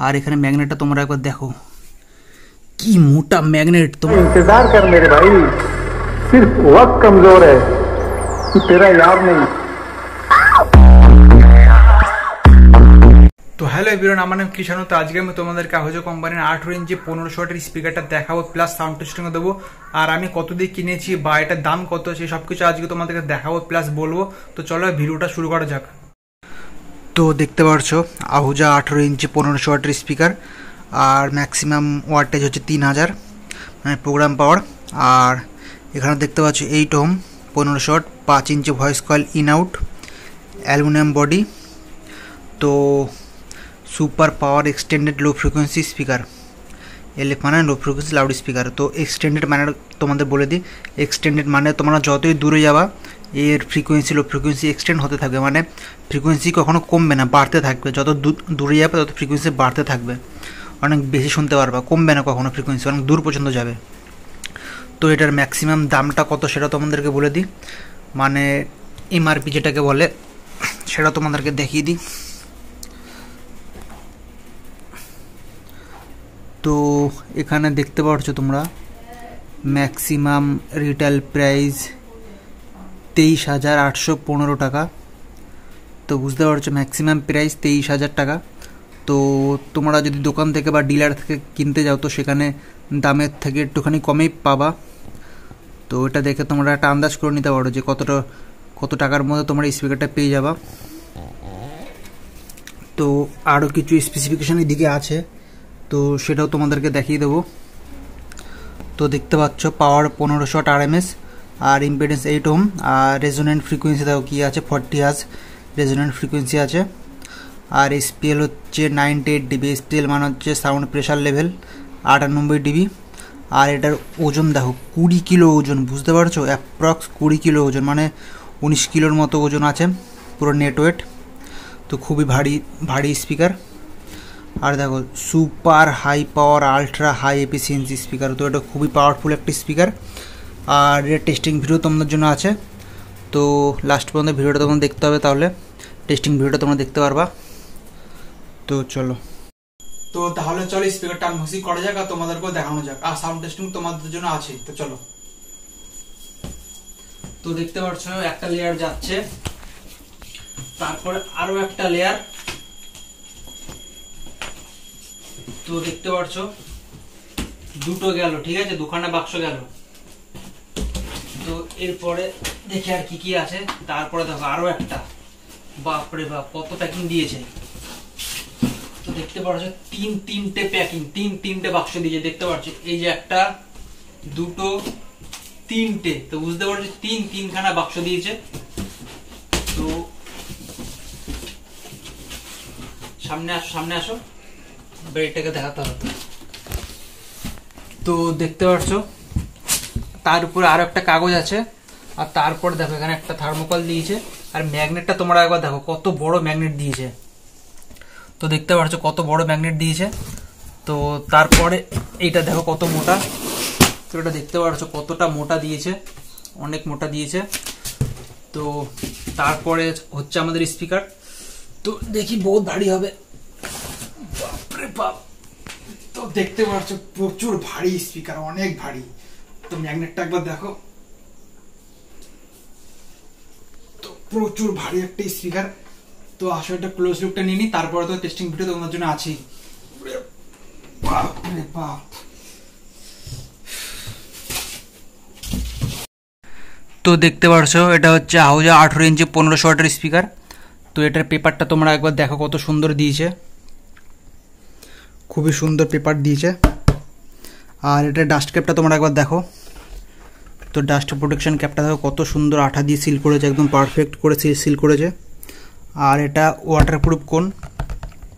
আর এখানে ম্যাগনেটটা তোমরা একবার দেখো, কি মোটা ম্যাগনেট। তোমরা इंतजार कर मेरे भाई, सिर्फ वक्त कमजोर है, तेरा यार नहीं। তো হ্যালো এভরিওয়ান, আমার নাম কিষানু। তো আজকে আমি তোমাদেরকে আহুজা কোম্পানির 18 ইঞ্চি 1500 ওয়াটের স্পিকারটা দেখাবো, প্লাস সাউন্ড টেস্টিংও দেবো। আর আমি কত দিয়ে কিনেছি বা এটার দাম কত, সেই সব কিছু আজকে তোমাদেরকে দেখাবো প্লাস বলবো। তো চলো ভিডিওটা শুরু করা যাক। তো দেখতে পাচ্ছো আহুজা 18 ইঞ্চি 1500 ওয়াটের স্পিকার, আর ম্যাক্সিমাম ওয়াটেজ হচ্ছে 3000 মানে প্রোগ্রাম পাওয়ার। আর এখানে দেখতে পাচ্ছ 8 ohm 1500 watt, 5 inch voice coil in out, aluminium body. তো super power extended low frequency speaker, LF মানে লো ফ্রিকোয়েন্সি লাউড স্পিকার। তো এক্সটেন্ডেড মানে তোমাদের বলে দিই, এক্সটেন্ডেড মানে তোমরা যতই দূরে যাবা এর ফ্রিকোয়েন্সি লো ফ্রিকোয়েন্সি এক্সটেন্ড হতে থাকবে, মানে ফ্রিকোয়েন্সি কখনো কমবে না, বাড়তে থাকবে। যত দূরে যাবে তত ফ্রিকোয়েন্সি বাড়তে থাকবে, অনেক বেশি শুনতে পারবা, কমবে না কখনো, ফ্রিকোয়েন্সি অনেক দূর পর্যন্ত যাবে। তো এটার ম্যাক্সিমাম দামটা কত সেটা তোমাদেরকে বলে দিই, মানে এমআরপি যেটাকে বলে সেটা তোমাদেরকে দেখিয়ে দিই। তো এখানে দেখতে পাচ্ছ তোমরা ম্যাক্সিমাম রিটেল প্রাইস 23,815 টাকা। তো বুঝতে পারছো ম্যাক্সিমাম প্রাইস 23,000 টাকা। তো তোমরা যদি দোকান থেকে বা ডিলার থেকে কিনতে যাও তো সেখানে দামের থেকে একটুখানি কমেই পাবা। তো এটা দেখে তোমরা একটা আন্দাজ করে নিতে পারো যে কত টাকার মধ্যে তোমরা স্পিকারটা পেয়ে যাবা। তো আরও কিছু স্পেসিফিকেশানের দিকে আছে, তো সেটাও তোমাদেরকে দেখিয়ে দেবো। তো দেখতে পাচ্ছ পাওয়ার 1500 ওয়াট আরএমএস, আর ইম্পিডেন্স 8 ওহম, আর রেজোনেন্ট ফ্রিকোয়েন্সি দেখো কী আছে, 40 হার্জ রেজোনেন্ট ফ্রিকোয়েন্সি আছে। আর এসপিএল হচ্ছে 98 ডিবি, এসপিএল মানে হচ্ছে সাউন্ড প্রেশার লেভেল 98 ডিবি। আর এটার ওজন দেখো 20 কিলো ওজন, বুঝতে পারছো, অ্যাপ্রক্স 20 কিলো ওজন, মানে 19 কিলোর মতো ওজন আছে পুরো নেট ওয়েট। তো খুবই ভারী স্পিকার। আর দেখো super high power ultra high efficiency speaker. তো এটা খুবই পাওয়ারফুল একটা স্পিকার। আর এর টেস্টিং ভিডিও তোমাদের জন্য আছে, তো লাস্ট পর্যন্ত ভিডিওটা তোমরা দেখতে হবে, তাহলে টেস্টিং ভিডিওটা তোমরা দেখতে পারবা। তো চলো, তো তাহলে চলো স্পিকারটা আনবক্সিং করা যাক আর তোমাদেরকেও দেখানো যাক, আর সাউন্ড টেস্টিং তোমাদের জন্য আছে। তো চলো। তো দেখতে পাচ্ছ একটা লেয়ার যাচ্ছে, তারপরে আরো একটা লেয়ার। তো দেখতে পাচ্ছ দুটো গেল, ঠিক আছে, দুখানা বাক্স গেল। তো এরপরে দেখি আর কি কি আছে। তারপরে দেখো আরো একটা, বাপরে বাপ কত প্যাকিং দিয়েছে। তো দেখতে পাচ্ছ তিনটে প্যাকিং, তিনটে বাক্স দিয়েছে। দেখতে পাচ্ছ এই যে একটা, দুটো, তিনটে। তো বুঝতে পারছো তিনখানা বাক্স দিয়েছে। তো সামনে আসো ব্রেডটাকে দেখাতে হবে। তো দেখতে পাচ্ছ তার উপরে আরো একটা কাগজ আছে, আর তারপরে দেখো এখানে একটা থার্মোকল দিয়েছে। আর ম্যাগনেটটা তোমরা একবার দেখো কত বড় ম্যাগনেট দিয়েছে। তো দেখতে পাচ্ছ কত বড় ম্যাগনেট দিয়েছে। তো তারপরে এইটা দেখো কত মোটা। তো এটা দেখতে পাচ্ছ কতটা মোটা দিয়েছে, অনেক মোটা দিয়েছে। তো তারপরে হচ্ছে আমাদের স্পিকার। তো দেখি বহুত ভারী হবে, বাপরে বাপ। তো দেখতে পাচ্ছ প্রচুর ভারী স্পিকার, অনেক ভারী। তো ম্যাগনেটটা একবার দেখো, তো প্রচুর ভারী একটা স্পিকার। তো আসলে একটা ক্লোজ লুকটা নিয়ে নি, তারপরে তো টেস্টিং ভিডিও তোমাদের জন্য আছেই। বাপরে বাপ। তো দেখতে পাচ্ছ এটা হচ্ছে আহুজা 18 ইঞ্চি 1500 ওয়াটের স্পিকার। তো এটার পেপারটা তোমরা একবার দেখো কত সুন্দর দিয়েছে, খুবই সুন্দর পেপার দিয়েছে। আর এটার ডাস্ট ক্যাপটা তোমরা একবার দেখো। তো ডাস্ট প্রোটেকশন ক্যাপটা দেখো কত সুন্দর আঠা দিয়ে সিল করেছে, একদম পারফেক্ট করে সিল করেছে। আর এটা ওয়াটারপ্রুফ কোন,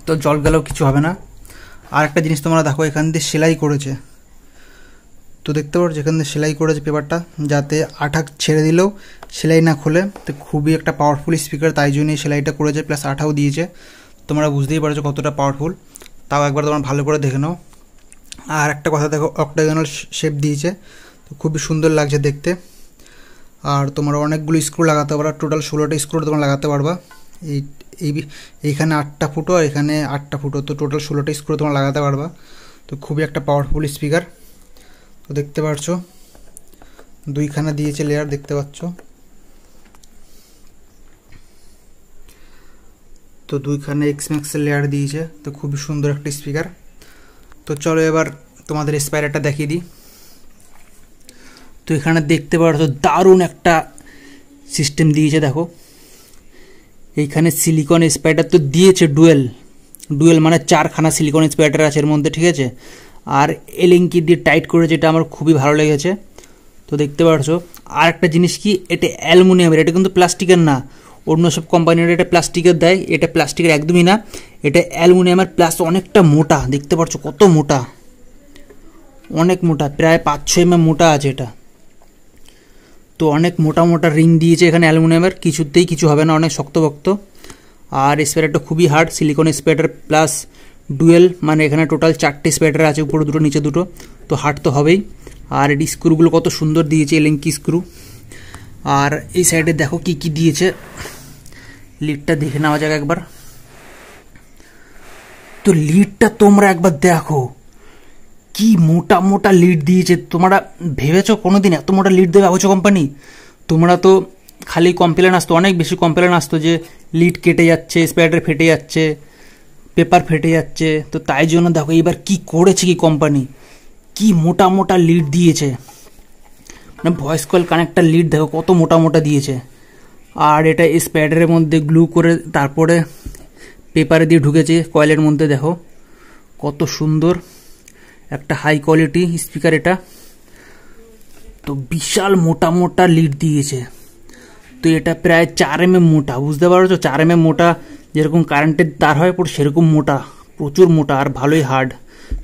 তো জল গেলেও কিছু হবে না। আর একটা জিনিস তোমরা দেখো এখান দিয়ে সেলাই করেছে। তো দেখতে পাচ্ছ এখান দিয়ে সেলাই করেছে পেপারটা, যাতে আঠা ছেড়ে দিলেও সেলাই না খোলে। তো খুবই একটা পাওয়ারফুল স্পিকার, তাই জন্যই সেলাইটা করেছে, প্লাস আঠাও দিয়েছে। তোমরা বুঝতেই পারছো কতটা পাওয়ারফুল, তাও একবার তোমরা ভালো করে দেখে নাও। আর একটা কথা দেখো অক্টাগোনাল শেপ দিয়েছে, তো খুবই সুন্দর লাগছে দেখতে। আর তোমরা অনেকগুলো স্ক্রু লাগাতে পারো, টোটাল 16টা স্ক্রু তোমরা লাগাতে পারবা এইখানে 8টা ফুটো আর এখানে 8টা ফুটো, তো টোটাল 16টা স্ক্রু তোমরা লাগাতে পারবা। তো খুবই একটা পাওয়ারফুল স্পিকার। তো দেখতে পাচ্ছ দুইখানা দিয়েছে লেয়ার, দেখতে পাচ্ছ। তো দুইখানে এক্সম্যাক্সের লেয়ার দিয়েছে। তো খুবই সুন্দর একটা স্পিকার। তো চলো এবার তোমাদের স্পাইরারটা দেখিয়ে দিই। তো এখানে দেখতে পাচ্ছ দারুণ একটা সিস্টেম দিয়েছে, দেখো এইখানে সিলিকন স্পাইডার তো দিয়েছে ডুয়েল মানে 4খানা সিলিকন স্পাইডার আছে এর মধ্যে, ঠিক আছে। আর এলিঙ্কি দিয়ে টাইট করেছে, এটা আমার খুবই ভালো লেগেছে। তো দেখতে পাচ্ছ আর একটা জিনিস কি, এটা অ্যালুমিনিয়ামের, এটা কিন্তু প্লাস্টিকের না। অন্য সব কোম্পানির এটা প্লাস্টিকের দেয়, এটা প্লাস্টিকের একদমই না, এটা অ্যালুমিনিয়ামের প্লাস অনেকটা মোটা। দেখতে পাচ্ছ কত মোটা, অনেক মোটা, প্রায় 5-6 mm মোটা আছে এটা। তো অনেক মোটা মোটা রিং দিয়েছে এখানে অ্যালুমিনিয়ামের, কিছুতেই কিছু হবে না, অনেক শক্তপোক্ত। আর স্পাইডারটা খুবই hard, silicon spider plus dual, মানে এখানে টোটাল 4টে স্পাইডার আছে, উপরে 2টো নিচে 2টো, তো হার্ড তো হবেই। আর এটি স্ক্রুগুলো কত সুন্দর দিয়েছে, এলিঙ্কি স্ক্রু। আর এই সাইডে দেখো কি কি দিয়েছে, লিডটা দেখে নেওয়া যাক একবার। তো লিডটা তোমরা একবার দেখো, কি মোটা মোটা লিড দিয়েছে। তোমরা ভেবেছো কোনোদিন এত মোটা লিড দেবে আহোচো কোম্পানি? তোমরা তো খালি কমপ্লেন আসতো, অনেক বেশি কমপ্লেন আসতো যে লিড কেটে যাচ্ছে, স্পাইডার ফেটে যাচ্ছে, পেপার ফেটে যাচ্ছে। তো তাই জন্য দেখো এবার কি করেছে কি কোম্পানি, কি মোটা মোটা লিড দিয়েছে। মানে ভয়েস কল কানেক্টার লিড দেখো কত মোটা মোটা দিয়েছে। আর এটা স্পাইডারের মধ্যে গ্লু করে তারপরে পেপারে দিয়ে ঢুকেছে কয়েলের মধ্যে, দেখো কত সুন্দর একটা হাই কোয়ালিটি স্পিকার এটা। তো বিশাল মোটা মোটা লিড দিয়েছে। তো এটা প্রায় 4 mm মোটা, বুঝতে পারছো? 4 mm মোটা, যেরকম কারেন্টের তার হয় পুরো সেরকম মোটা, প্রচুর মোটা। আর ভালোই হার্ড,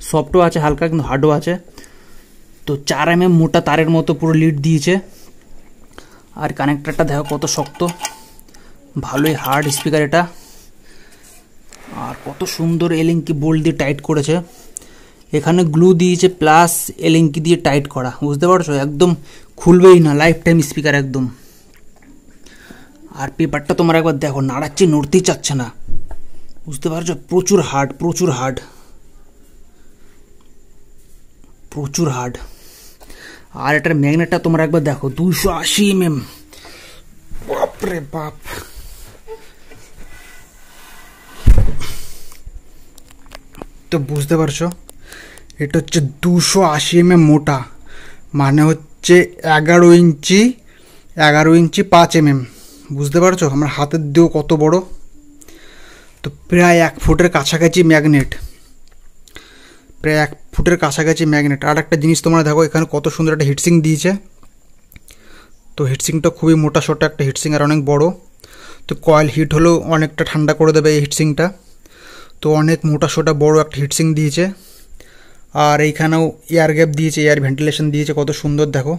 সফটও আছে হালকা, কিন্তু হার্ডও আছে। তো 4 mm মোটা তারের মতো পুরো লিড দিয়েছে। আর কানেক্টারটা দেখো কত শক্ত, ভালোই হার্ড স্পিকার এটা। আর কত সুন্দর এলিঙ্কি বোল্ট দিয়ে টাইট করেছে, এখানে গ্লু দিয়েছে প্লাস এলিঙ্কি দিয়ে টাইট করা, বুঝতে পারছো? একদম খুলবেই না, লাইফ টাইম স্পিকার একদম। আর পেপারটা তোমরা একবার দেখো, নাড়াচ্ছি নড়তেই চাচ্ছে না, বুঝতে পারছো? প্রচুর হার্ড, প্রচুর হার্ড, প্রচুর হার্ড। আর এটার ম্যাগনেটটা তোমরা একবার দেখো, 280 mm, বাপরে বাপ। তো বুঝতে পারছো এটা হচ্ছে 280 mm মোটা, মানে হচ্ছে 11 ইঞ্চি 5 mm, বুঝতে পারছো? আমার হাতের দিয়েও কত বড়। তো প্রায় 1 ফুটের কাছাকাছি ম্যাগনেট, প্রায় 1 ফুটের কাছাকাছি ম্যাগনেট। আর একটা জিনিস তোমরা দেখো, এখানে কত সুন্দর একটা হিটসিং দিয়েছে। তো হিটসিংটা খুবই মোটা সোটা একটা হিটসিং আর অনেক বড়। তো কয়েল হিট হলেও অনেকটা ঠান্ডা করে দেবে এই হিটসিংটা। তো অনেক মোটা সোটা বড় একটা হিটসিং দিয়েছে। আর এইখানেও এয়ার গ্যাপ দিয়েছে, এয়ার ভেন্টিলেশন দিয়েছে, কত সুন্দর দেখো।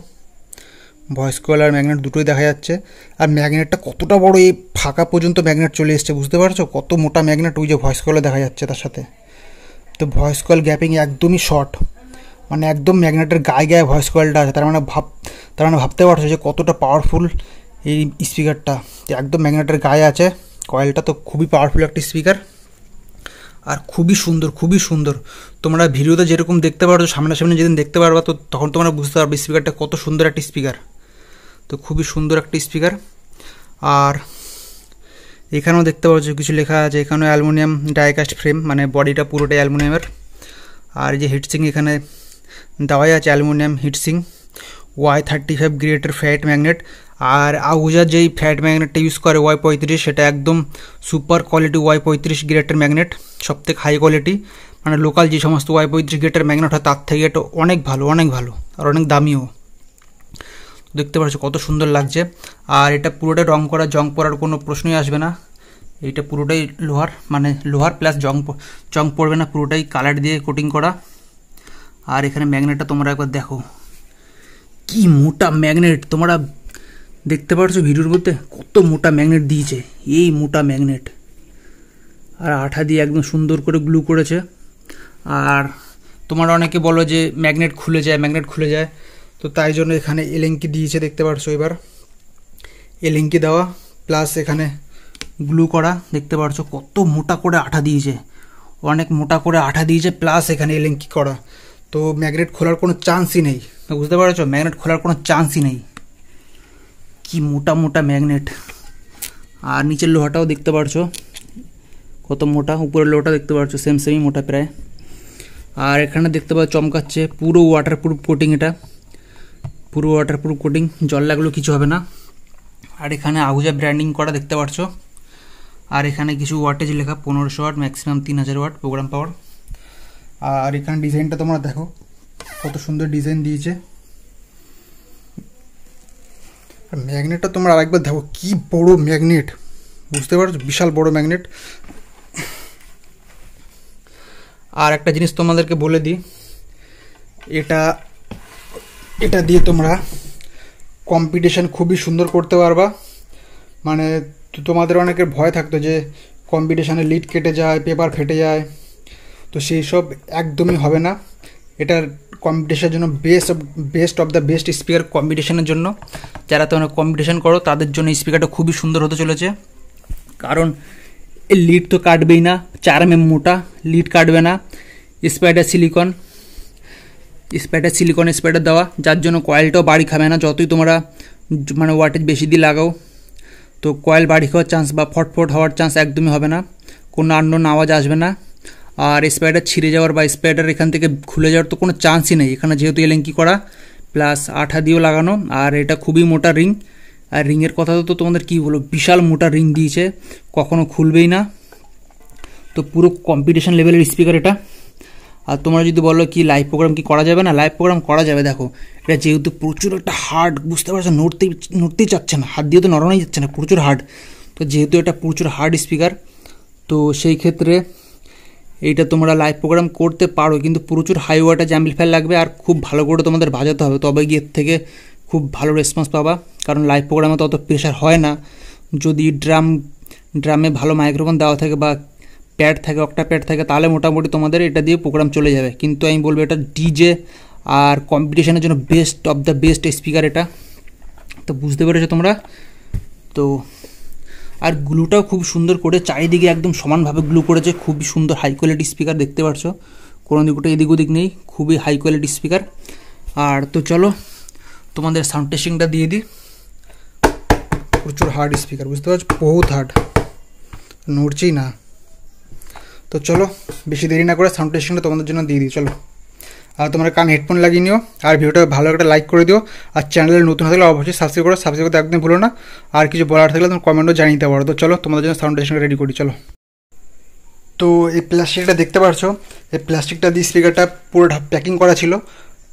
ভয়েস কয়েল আর ম্যাগনেট দুটোই দেখা যাচ্ছে। আর ম্যাগনেটটা কতটা বড়, এই ফাঁকা পর্যন্ত ম্যাগনেট চলে এসছে, বুঝতে পারছো? কত মোটা ম্যাগনেট, ওই যে ভয়েস কয়েলে দেখা যাচ্ছে তার সাথে। তো ভয়েস কয়েল গ্যাপিং একদমই শর্ট, মানে একদম ম্যাগনেটের গায়ে গায়ে ভয়েস কয়েলটা আছে। তার মানে ভাবতে পারছো যে কতটা পাওয়ারফুল এই স্পিকারটা। একদম ম্যাগনেটের গায়ে আছে কয়েলটা। তো খুবই পাওয়ারফুল একটা স্পিকার আর খুবই সুন্দর, খুবই সুন্দর। তোমরা ভিডিওতে যেরকম দেখতে পারছো, সামনাসামনি যেদিন দেখতে পারবা তো তখন তোমরা বুঝতে পারবে স্পিকারটা কত সুন্দর একটা স্পিকার। তো খুবই সুন্দর একটা স্পিকার। আর এখানেও দেখতে পাচ্ছ কিছু লেখা আছে, এখানেও অ্যালুমিনিয়াম ডাইকাস্ট ফ্রেম, মানে বডিটা পুরোটাই অ্যালুমিনিয়ামের। আর যে হিটসিং এখানে দেওয়াই আছে অ্যালুমিনিয়াম হিটসিং, Y35 গ্রেডের ফ্ল্যাট ম্যাগনেট। আর আহুজার যেই ফ্ল্যাট ম্যাগনেটটা ইউজ করে Y35, সেটা একদম সুপার কোয়ালিটি Y35 গ্রেডের ম্যাগনেট, সবথেকে হাই কোয়ালিটি। মানে লোকাল যে সমস্ত Y35 গ্রেডের ম্যাগনেট হয় তার থেকে এটা অনেক ভালো, অনেক ভালো, আর অনেক দামিও। দেখতে পাচ্ছ কত সুন্দর লাগছে। আর এটা পুরোটাই রং করা, জং পড়ার কোনো প্রশ্নই আসবে না। এটা পুরোটাই লোহার, মানে লোহার প্লাস জং পড়বে না, পুরোটাই কালার দিয়ে কোটিং করা। আর এখানে ম্যাগনেটটা তোমরা একবার দেখো, কি মোটা ম্যাগনেট। তোমরা দেখতে পাচ্ছ ভিডিওর মধ্যে কত মোটা ম্যাগনেট দিয়েছে, এই মোটা ম্যাগনেট। আর আঠা দিয়ে একদম সুন্দর করে গ্লু করেছে। আর তোমরা অনেকে বলো যে ম্যাগনেট খুলে যায়, তো তাই জন্য এখানে এলিঙ্কি দিয়েছে, দেখতে পাচ্ছ। এবার এলিঙ্কি দেওয়া প্লাস এখানে গ্লু করা, দেখতে পাচ্ছ কত মোটা করে আঠা দিয়েছে, অনেক মোটা করে আঠা দিয়েছে, প্লাস এখানে এলেঙ্কি করা। তো ম্যাগনেট খোলার কোনো চান্সই নেই, বুঝতে পারছো, ম্যাগনেট খোলার কোনো চান্সই নেই। কি মোটা মোটা ম্যাগনেট। আর নিচের লোহাটাও দেখতে পাচ্ছ কত মোটা, উপরের লোহাটা দেখতে পাচ্ছ সেমই মোটা প্রায়। আর এখানে দেখতে পাচ্ছ চমকাচ্ছে, পুরো ওয়াটারপ্রুফ কোটিং, এটা পুরো ওয়াটারপ্রুফ কোটিং, জল লাগলেও কিছু হবে না। আর এখানে আহুজা ব্র্যান্ডিং করা দেখতে পাচ্ছ। আর এখানে কিছু ওয়াটেজ লেখা, 1500 ওয়াট, ম্যাক্সিমাম 3000 ওয়াট প্রোগ্রাম পাওয়ার। আর এখানে ডিজাইনটা তোমরা দেখো কত সুন্দর ডিজাইন দিয়েছে। আর ম্যাগনেটটা তোমরা আরেকবার দেখো, কি বড় ম্যাগনেট, বুঝতে পারছো, বিশাল বড় ম্যাগনেট। আর একটা জিনিস তোমাদেরকে বলে দিই, এটা দিয়ে তোমরা কম্পিটিশন খুবই সুন্দর করতে পারবা। মানে তোমাদের অনেকের ভয় থাকতো যে কম্পিটিশানে লিড কেটে যায়, পেপার ফেটে যায়, তো সেই সব একদমই হবে না। এটার কম্পিটিশনের জন্য best of the best speaker কম্পিটিশনের জন্য। যারা তোমরা কম্পিটিশন করো তাদের জন্য স্পিকারটা খুবই সুন্দর হতে চলেছে, কারণ এই লিড তো কাটবেই না, 4 mm মোটা, লিড কাটবে না। স্পাইডার স্পাইডার দেওয়া, যার জন্য কয়েলটাও বাড়ি খাবে না, যতই তোমরা মানে ওয়াটেজ বেশি দিয়ে লাগাও। তো কয়েল বাড়ি খাওয়ার চান্স বা ফটফট হওয়ার চান্স একদমই হবে না, কোনো আননোন আওয়াজ আসবে না। আর স্পাইডার ছিঁড়ে যাওয়ার বা স্পাইডার এখান থেকে খুলে যাওয়ার তো কোনো চান্সই নেই, এখানে যেহেতু এলেঙ্কি করা প্লাস আঠা দিয়েও লাগানো। আর এটা খুবই মোটা রিং, আর রিংয়ের কথা তো তোমাদের কী বলো, বিশাল মোটা রিং দিয়েছে, কখনো খুলবেই না। তো পুরো কম্পিটিশন লেভেলের স্পিকার এটা। আর তোমরা যদি বলো কি লাইভ প্রোগ্রাম কি করা যাবে না, লাইভ প্রোগ্রাম করা যাবে। দেখো এটা যেহেতু প্রচুর একটা হার্ড, বুঝতে পারছো, নড়তেই চাচ্ছে না, হাত দিয়ে তো নড়ানোই যাচ্ছে না, প্রচুর হার্ড। তো যেহেতু এটা প্রচুর হার্ড স্পিকার, তো সেই ক্ষেত্রে এইটা তোমরা লাইভ প্রোগ্রাম করতে পারো, কিন্তু প্রচুর হাই ওয়াটেজ অ্যাম্পলিফায়ার লাগবে আর খুব ভালো করে তোমাদের বাজাতে হবে, তবে গিয়ে এর থেকে খুব ভালো রেসপন্স পাবা। কারণ লাইভ প্রোগ্রামে তো অত প্রেশার হয় না, যদি ড্রামে ভালো মাইক্রোফোন দেওয়া থাকে বা প্যাড থাকে, অক্টা প্যাড থাকে, তাহলে মোটামুটি তোমাদের এটা দিয়ে প্রোগ্রাম চলে যাবে। কিন্তু আমি বলবো এটা ডিজে আর কম্পিটিশনের জন্য best of the best speaker এটা। তো বুঝতে পেরেছো তোমরা। তো আর গ্লুটাও খুব সুন্দর করে চারিদিকে একদম সমানভাবে গ্লু করেছে, খুবই সুন্দর হাই কোয়ালিটি স্পিকার, দেখতে পাচ্ছ কোনো দিকটা এদিক ওদিক নেই, খুবই হাই কোয়ালিটি স্পিকার। আর তো চলো তোমাদের সাউন্ড টেস্টিংটা দিয়ে দিই। প্রচুর হার্ড স্পিকার, বুঝতে পারছো, বহুত হার্ড, নড়ছেই না। তো চলো বেশি দেরি না করে সাউন্ড টেস্টিংটা তোমাদের জন্য দিয়ে দিই, চলো। আর তোমরা কান হেডফোন লাগিয়ে নিও, আর ভিডিওটা ভালো একটা লাইক করে দিও, আর চ্যানেলে নতুন হলে অবশ্যই সাবস্ক্রাইব করতে একদম ভুলো না। আর কিছু বলার থাকলে তোমার কমেন্টও জানিয়ে দিতে পারো। তো চলো তোমাদের জন্য সাউন্ড টেস্টিংটা রেডি করি, চলো। তো এই প্লাস্টিকটা দেখতে পাচ্ছো, এই প্লাস্টিকটা দিয়ে স্পিকারটা পুরো প্যাকিং করা ছিল।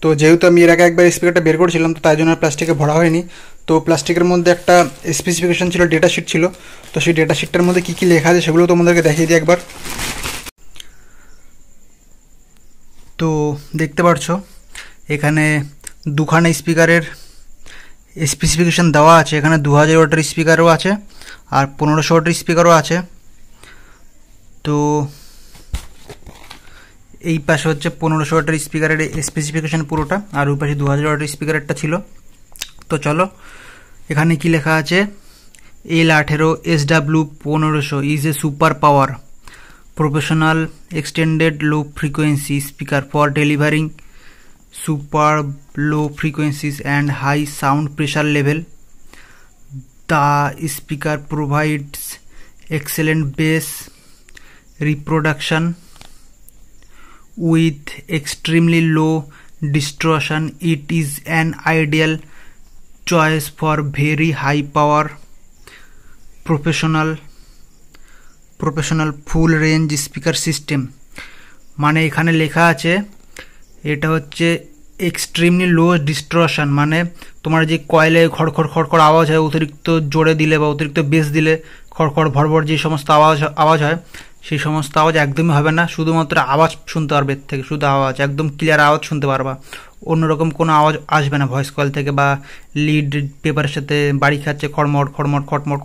তো যেহেতু আমি এর আগে একবার স্পিকারটা বের করেছিলাম, তো তাই জন্য প্লাস্টিকে ভরা হয়নি। তো প্লাস্টিকের মধ্যে একটা স্পেসিফিকেশন ছিল, ডেটা শিট ছিল। তো সেই ডেটা শিটটার মধ্যে কী কী লেখা আছে সেগুলো তোমাদেরকে দেখিয়ে দিই একবার। তো দেখতে পাচ্ছো এখানে দুখানা স্পিকারের স্পেসিফিকেশান দেওয়া আছে। এখানে 2000 ওয়াটের স্পিকারও আছে আর 1500 ওয়াটের স্পিকারও আছে। তো এই পাশে হচ্ছে 1500 ওয়াটের স্পিকারের স্পেসিফিকেশান পুরোটা, আর ওই পাশে 2000 ওয়াটের স্পিকারেরটা ছিল। তো চলো এখানে কি লেখা আছে, L18 SW1500 is a super power professional extended low frequency speaker for delivering super low frequencies and high sound pressure level. The speaker provides excellent bass reproduction with extremely low distortion. It is an ideal choice for very high power professional full range speaker system. মানে এখানে লেখা আছে এটা হচ্ছে extremely লো ডিস্ট্রশন, মানে তোমার যে কয়েলে খড়খড় আওয়াজ হয়, অতিরিক্ত জোরে দিলে বা অতিরিক্ত বেস দিলে খড়খড় ভড়ভড় যে সমস্ত আওয়াজ হয়, সেই সমস্ত আওয়াজ একদমই হবে না। শুধুমাত্র আওয়াজ শুনতে পারবে, এর থেকে শুধু আওয়াজ, একদম ক্লিয়ার আওয়াজ শুনতে পারবা, অন্যরকম কোনো আওয়াজ আসবে না ভয়েস কয়েল থেকে, বা লিড পেপারের সাথে বাড়ি খাচ্ছে খড়মট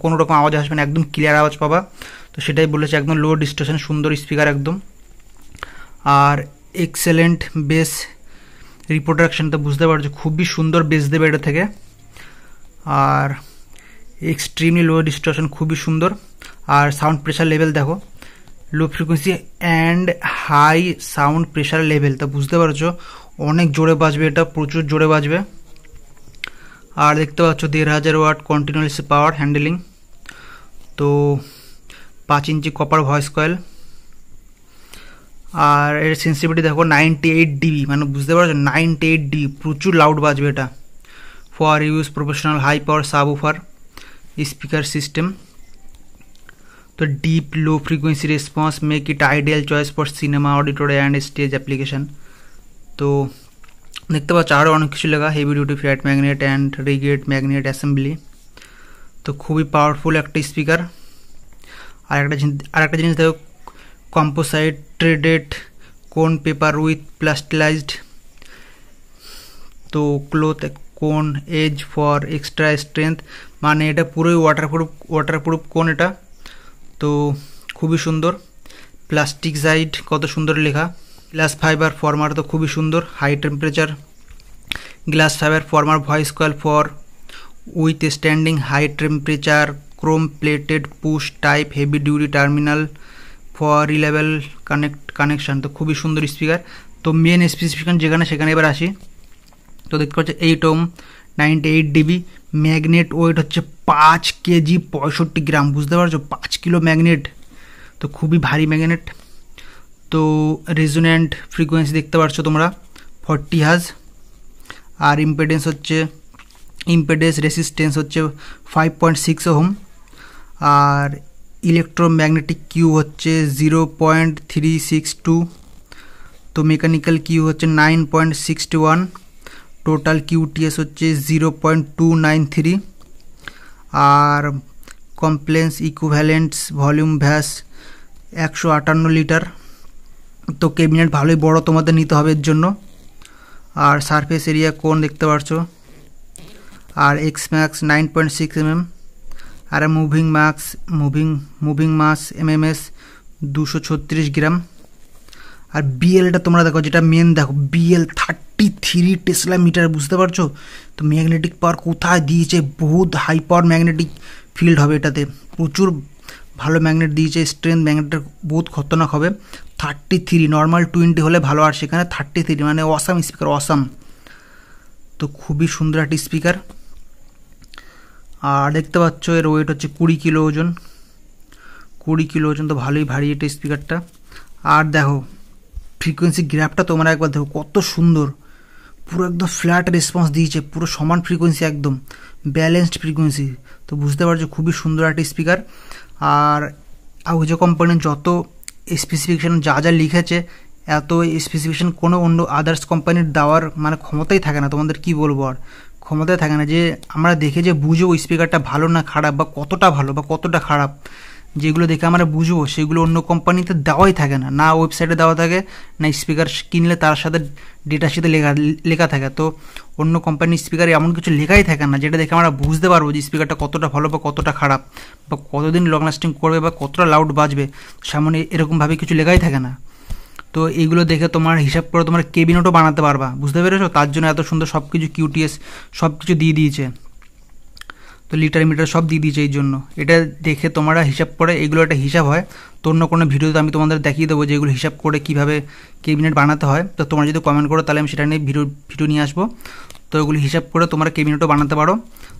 কোনো রকম আওয়াজ আসবে না, একদম ক্লিয়ার আওয়াজ পাবা। তো সেটাই বলেছে, একদম লো ডিস্টর্শন, সুন্দর স্পিকার একদম। আর এক্সেলেন্ট বেস রিপ্রোডাকশন, তো বুঝতে পারছো খুবই সুন্দর বেস দেবে এটা থেকে। আর এক্সট্রিমলি লো ডিস্টর্শন, খুবই সুন্দর। আর সাউন্ড প্রেশার লেভেল দেখো, low frequency and high sound pressure level, তো বুঝতে পারছো অনেক জোরে বাজবে, এটা প্রচুর জোরে বাজবে। আর দেখতে পাচ্ছ 1500 ওয়াট কন্টিনিউয়াস পাওয়ার হ্যান্ডেলিং, তো 5 ইঞ্চি কপার ভয়েস কয়েল। আর এর সেন্সিটিভিটি দেখো 98 dB, মানে বুঝতে পারছো 98 dB, প্রচুর লাউড বাজবে এটা। For use professional high power subwoofer speaker system, তো deep low frequency response make it ideal choice for cinema, auditorium and stage application. তো দেখতে পাচ্ছ আরও অনেক কিছু লেখা, heavy duty flat magnet and rigid magnet assembly, তো খুবই পাওয়ারফুল একটা স্পিকার। আর একটা জিনিস দেখো, composite treated cone paper with plasticised, তো ক্লোথ কোন এজ ফর এক্সট্রা স্ট্রেংথ, মানে এটা পুরোই ওয়াটারপ্রুফ কোন এটা, তো খুবই সুন্দর। প্লাস্টিক সাইড কত সুন্দর লেখা, গ্লাস ফাইবার ফর্মার তো খুবই সুন্দর, high temperature glass fibre former voice coil for withstanding high temperature chrome plated push type heavy duty terminal for রিলেভেল কানেকশান, তো খুবই সুন্দর স্পিকার। তো মেন স্পেসিফিকেশন যেখানে সেখানে এবার আসি, তো দেখতে পাচ্ছি 8 ohm 98 dB, ম্যাগনেট ওয়েট হচ্ছে 5 কেজি 65 গ্রাম, বুঝতে পারছো 5 কিলো ম্যাগনেট, তো খুবই ভারী ম্যাগনেট। তো রেজোন্যান্ট ফ্রিকোয়েন্সি দেখতে পাচ্ছ তোমরা 40 Hz, আর ইম্পেডেন্স রেসিস্টেন্স হচ্ছে 5.6 ohm, আর ইলেকট্রোম্যাগনেটিক কিউ হচ্ছে 0.362, তো মেকানিক্যাল কিউ হচ্ছে 9.61, টোটাল কিউটিএস হচ্ছে 0.293, আর কমপ্লেন্স ইকুইভ্যালেন্টস ভলিউম ভ্যাস 158 লিটার, তো ক্যাবিনেট ভালোই বড় তোমাদের নিতে হবে এর জন্য। আর সারফেস এরিয়া কোন দেখতে পাচ্ছো, আর এক্স ম্যাক্স 9.6 mm, আর মুভিং মাস এমএমএস 236 গ্রাম। আর বিএলটা তোমরা দেখো, যেটা মেন দেখো বিএল 33 টেসলা মিটার, বুঝতে পারছো তো ম্যাগনেটিক পাওয়ার কোথায় দিয়েছে, বহুত হাই পাওয়ার ম্যাগনেটিক ফিল্ড হবে এটাতে, প্রচুর ভালো ম্যাগনেট দিয়েছে, স্ট্রেংথ ম্যাগনেটের বহুত খতরনাক হবে। 33, নর্মাল 20 হলে ভালো, আর সেখানে 33, মানে অসাম স্পিকার, অসাম, তো খুবই সুন্দর একটা স্পিকার। আর দেখতে পাচ্ছ এর ওয়েট হচ্ছে 20 কিলো ওজন, তো ভালোই ভারী এটা স্পিকারটা। আর দেখো ফ্রিকোয়েন্সি গ্র্যাপটা তোমরা একবার দেখো কত সুন্দর, পুরো একদম ফ্ল্যাট রেসপন্স দিয়েছে, পুরো সমান ফ্রিকোয়েন্সি, একদম ব্যালেন্সড ফ্রিকোয়েন্সি, তো বুঝতে পারছো খুবই সুন্দর একটা স্পিকার। আর আউজো কোম্পানির যত স্পেসিফিকেশান যা লিখেছে, এত স্পেসিফিকেশান কোনো অন্য আদার্স কোম্পানির দেওয়ার মানে ক্ষমতাই থাকে না, তোমাদের কি বলবো, আর ক্ষমতাই থাকে না যে আমরা দেখে যে বুঝবো স্পিকারটা ভালো না খারাপ, বা কতটা ভালো বা কতটা খারাপ, যেগুলো দেখে আমরা বুঝবো সেগুলো অন্য কোম্পানিতে দেওয়াই থাকে না, না ওয়েবসাইটে দেওয়া থাকে, না স্পিকার কিনলে তার সাথে ডেটার সাথে লেখা থাকে। তো অন্য কোম্পানির স্পিকারে এমন কিছু লেখাই থাকে না যেটা দেখে আমরা বুঝতে পারবো যে স্পিকারটা কতটা ভালো বা কতটা খারাপ, বা কতদিন লং লাস্টিং করবে বা কতটা লাউড বাজবে, সামনে এরকমভাবে কিছু লেখাই থাকে না। তো এইগুলো দেখে তোমার হিসাব করে তোমার কেবিনেটও বানাতে পারবা, বুঝতে পেরেছো, তার জন্য এত সুন্দর সব কিছু কিউটিএস সব কিছু দিয়ে দিয়েছে, তো লিটার মিটার সব দিয়ে দিয়েছে। এই জন্য এটা দেখে তোমরা হিসাব করে, এগুলো একটা হিসাব হয়, তো অন্য কোনো ভিডিওতে আমি তোমাদের দেখিয়ে দেবো যে এগুলো হিসাব করে কীভাবে ক্যাবিনেট বানাতে হয়। তো তোমরা যদি কমেন্ট করো তাহলে আমি সেটা নিয়ে ভিডিও নিয়ে আসবো, তো এগুলো হিসাব করে তোমরা ক্যাবিনেটও বানাতে পারো,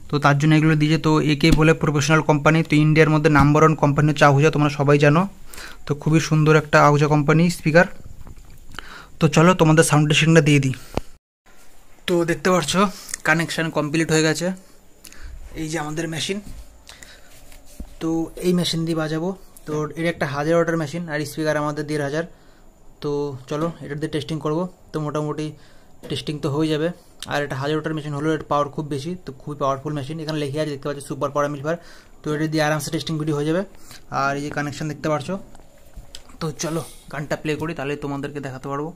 তো তার জন্য এগুলো দিয়েছে। তো একে বলে প্রফেশনাল কোম্পানি, তো ইন্ডিয়ার মধ্যে নাম্বার 1 কোম্পানি হচ্ছে আহুজা, তোমরা সবাই জানো, তো খুবই সুন্দর একটা আহুজা কোম্পানি স্পিকার। তো চলো তোমাদের সাউন্ড টেস্টিংটা দিয়ে দিই। তো দেখতে পাচ্ছ কানেকশান কমপ্লিট হয়ে গেছে, এই যে আমাদের মেশিন, তো এই মেশিন দিয়ে বাজাবো। তো এটা একটা 1000 ওয়াটের মেশিন, আর স্পিকার আমাদের 1500। তো চলো এটা দিয়ে টেস্টিং করব, তো মোটামুটি টেস্টিং তো হয়ে যাবে। আর এটা 1000 ওয়াটের মেশিন হলেও এর পাওয়ার খুব বেশি, তো খুবই পাওয়ারফুল মেশিন, এখানে লেখা আছে দেখতে পাচ্ছি সুপার পাওয়ার অ্যাম্পলিফায়ার, তো এটা দিয়ে আরামসে টেস্টিং ভিডিও হয়ে যাবে। আর এই যে কানেকশান দেখতে পাচ্ছ, তো চলো গানটা প্লে করি, তাহলে তোমাদেরকে দেখাতে পারবো।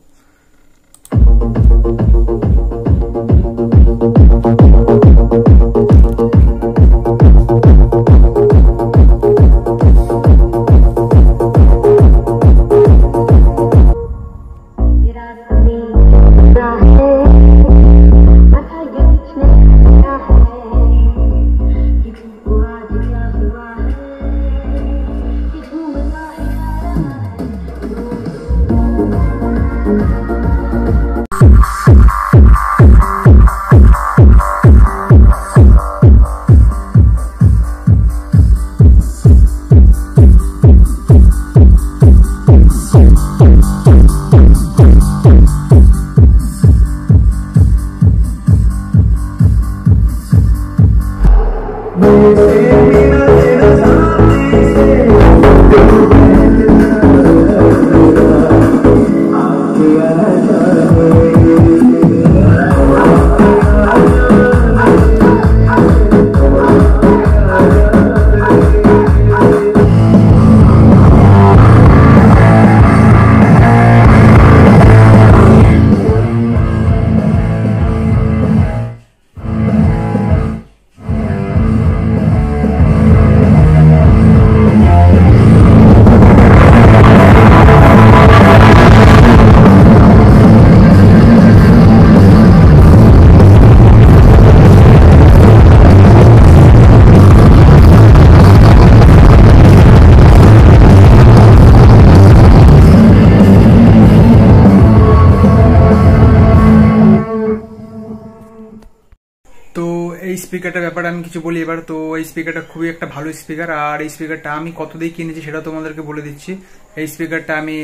এই স্পিকারটার ব্যাপারে আমি কিছু বলি এবার। তো এই স্পিকারটা খুবই একটা ভালো স্পিকার, আর এই স্পিকারটা আমি কত দিয়ে কিনেছি সেটা তোমাদেরকে বলে দিচ্ছি। এই স্পিকারটা আমি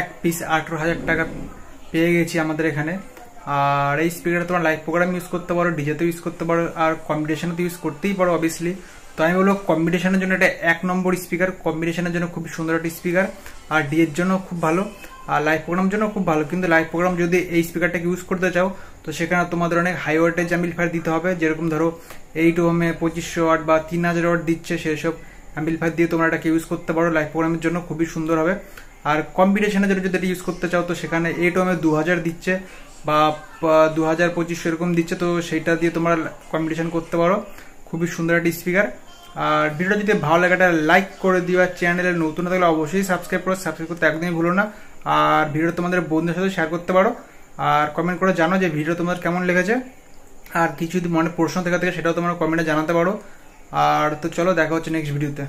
এক পিস 18,000 টাকা পেয়ে গেছি আমাদের এখানে। আর এই স্পিকারটা তোমার লাইভ প্রোগ্রাম ইউজ করতে পারো, ডিজেতে ইউজ করতে পারো, আর কম্বিনেশনে তো ইউজ করতেই পারো অবভিয়াসলি। তো আমি বলবো কম্বিনেশনের জন্য এটা 1 নম্বর স্পিকার, কম্বিনেশনের জন্য খুবই সুন্দর একটা স্পিকার, আর ডিজের জন্য খুব ভালো, আর লাইভ প্রোগ্রামের জন্য খুব ভালো। কিন্তু লাইভ প্রোগ্রাম যদি এই স্পিকারটাকে ইউজ করতে চাও তো সেখানে তোমাদের অনেক হাই ওয়াটেজ অ্যাম্পলিফায়ার দিতে হবে, যেরকম ধরো 8 ওহমে 2500 ওয়াট বা 3000 ওয়াট দিচ্ছে, সেসব অ্যাম্পলিফায়ার দিয়ে তোমরা এটাকে ইউজ করতে পারো। লাইভ প্রোগ্রামের জন্য খুবই সুন্দর হবে। আর কম্বিনেশনের জন্য যদি এটা ইউজ করতে চাও তো সেখানে 8 ওহমে 2000 দিচ্ছে বা 2000-2500 এরকম দিচ্ছে, তো সেইটা দিয়ে তোমরা কম্বিনেশন করতে পারো। খুবই সুন্দর একটা স্পিকার। আর ভিডিওটা যদি ভালো লাগে একটা লাইক করে দিও, আর চ্যানেলে নতুন থাকলে অবশ্যই সাবস্ক্রাইব করো, সাবস্ক্রাইব করতে একদমই ভুলো না। আর ভিডিওটা তোমাদের বন্ধুদের সাথে শেয়ার করতে পারো, আর কমেন্ট করে জানো যে ভিডিও তোমাদের কেমন লেগেছে। আর কিছু যদি মনে প্রশ্ন থেকে থাকে সেটাও তোমরা কমেন্টে জানাতে পারো। আর তো চলো, দেখা হচ্ছে নেক্সট ভিডিওতে।